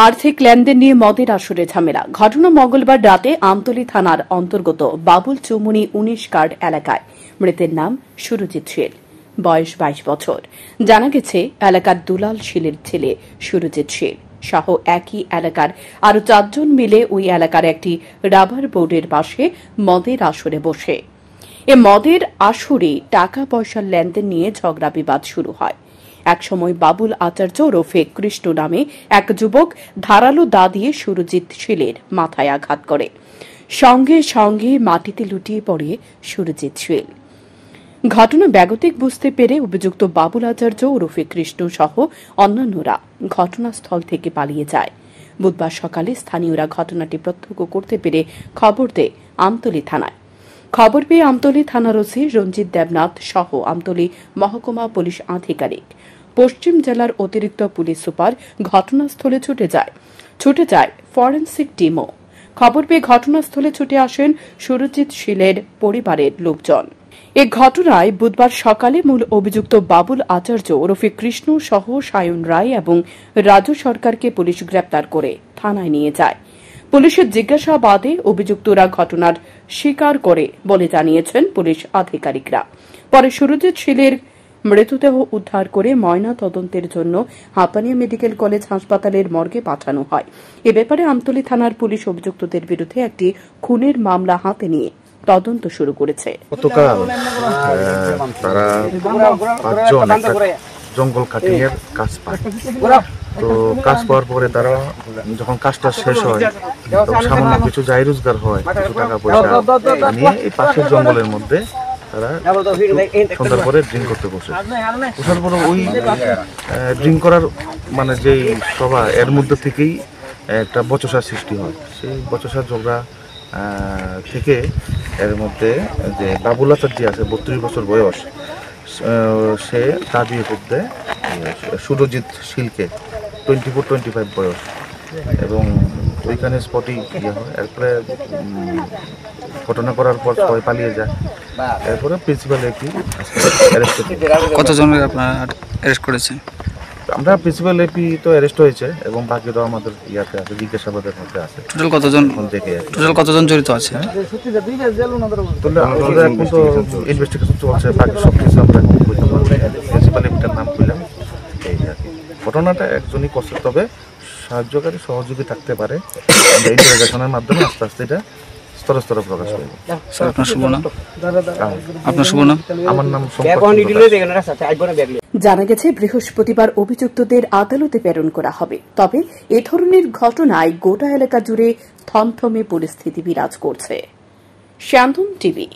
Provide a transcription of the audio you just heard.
আর্থিক লেনদেন নিয়ে মদের আসরে ঝামেলা। ঘটনা মঙ্গলবার রাতে আমতলী থানার অন্তর্গত বাবুল চৌমুনি ১৯ কার্ড এলাকায়। মৃতের নাম সুরজিৎ শীল, বয়স ২২ বছর। জানা গেছে এলাকার দুলাল শীলের ছেলে সুরজিৎ শীল সহ একই এলাকার আরো ৪ জন মিলে ওই এলাকার একটি রাবার বোর্ডের পাশে মদের আসরে বসে। এ মদের আসরে টাকা পয়সার লেনদেন নিয়ে ঝগড়া বিবাদ শুরু হয়। একসময় বাবুল আচার্য ওরফে কৃষ্ণ নামে এক যুবক ধারালো দা দিয়ে সুরজিৎ শীলের মাথায় আঘাত করে। সঙ্গে সঙ্গে মাটিতে লুটিয়ে পড়ে সুরজিৎ শীল। ঘটনা ব্যাগতিক বুঝতে পেরে অভিযুক্ত বাবুল আচার্য ওরফে কৃষ্ণ সহ অন্যান্যরা ঘটনাস্থল থেকে পালিয়ে যায়। বুধবার সকালে স্থানীয়রা ঘটনাটি প্রত্যক্ষ করতে পেরে খবর দেয় আমতলী থানায়। খবর পেয়ে আমতলী থানার ওসি রঞ্জিত দেবনাথ সহ আমতলী মহকুমা পুলিশ আধিকারিক, পশ্চিম জেলার অতিরিক্ত পুলিশ সুপার ঘটনাস্থলে ছুটে যায় ফরেনসিক টিমও। খবর পেয়ে ঘটনাস্থলে ছুটে আসেন সুরজিৎ শীলের পরিবারের লোকজন। এ ঘটনায় বুধবার সকালে মূল অভিযুক্ত বাবুল আচার্য ওরফে কৃষ্ণ সহ সায়ন রায় এবং রাজু সরকারকে পুলিশ গ্রেপ্তার করে থানায় নিয়ে যায়। পুলিশের জিজ্ঞাসাবাদে অভিযুক্তরা ঘটনার স্বীকার করে বলে জানিয়েছেন পুলিশ আধিকারিকরা। পরে সুরজিৎ শীলের মৃতদেহ উদ্ধার করে ময়না তদন্তের জন্য হাপানিয়া মেডিকেল কলেজ হাসপাতালের মর্গে পাঠানো হয়। এ ব্যাপারে আমতলী থানার পুলিশ অভিযুক্তদের বিরুদ্ধে একটি খুনের মামলা হাতে নিয়ে তদন্ত শুরু করেছে। গতকাল তারা ৫ জন জঙ্গল কাটিংয়ের কাজ পায়। তো কাজ পাওয়ার পরে তারা যখন কাজটা শেষ হয় তখন সামান্য কিছু যাই রোজগার হয়, কিছু টাকা পয়সা নিয়ে এই পাশের জঙ্গলের মধ্যে তারা সন্ধ্যার পরে ড্রিঙ্ক করতে বসার পরে ওই ড্রিঙ্ক করার মানে যেই সভা এর মধ্যে থেকেই একটা বচসার সৃষ্টি হয়। সেই বচসার ঝগড়া থেকে এর মধ্যে যে বাবুল আচার্য আছে ৩২ বছর বয়স, সে দাবি করতে সুরজিৎ শীলকে 24-25 বয়স এবং ওইখানে স্পটই ইয়ে হয়। এরপরে ঘটনা করার পর সবাই পালিয়ে যায়। এরপরে প্রিন্সিপাল এপি কতজনের আপনারা অ্যারেস্ট করেছেন? আমরা প্রিন্সিপাল এপি তো অ্যারেস্ট হয়েছে এবং বাকিরাও আমাদের ইয়াতে আছে, জিজ্ঞাসাবাদের মধ্যে আছে। টোটাল কতজন জড়িত আছে? আমাদের এখন তো ইনভেস্টিগেশন চলছে, বাকি সব কিছু আমরা এখন বলতে পারবো। প্রিন্সিপাল এপিটার নাম বললাম এই আর কি। ঘটনাটা একজনই করছে, তবে সাহায্যকারী সহযোগী থাকতে পারে। আমরা ইন্টারোগেশনের মাধ্যমে আস্তে আস্তে এটা স্তরে স্তরে প্রকাশ করব। আপনার শুভ নাম? আমার নাম। জানা গেছে বৃহস্পতিবার অভিযুক্তদের আদালতে প্রেরণ করা হবে। তবে এ ধরনের ঘটনায় গোটা এলাকা জুড়ে থমথমে পরিস্থিতি বিরাজ করছে। শান্তন টিভি।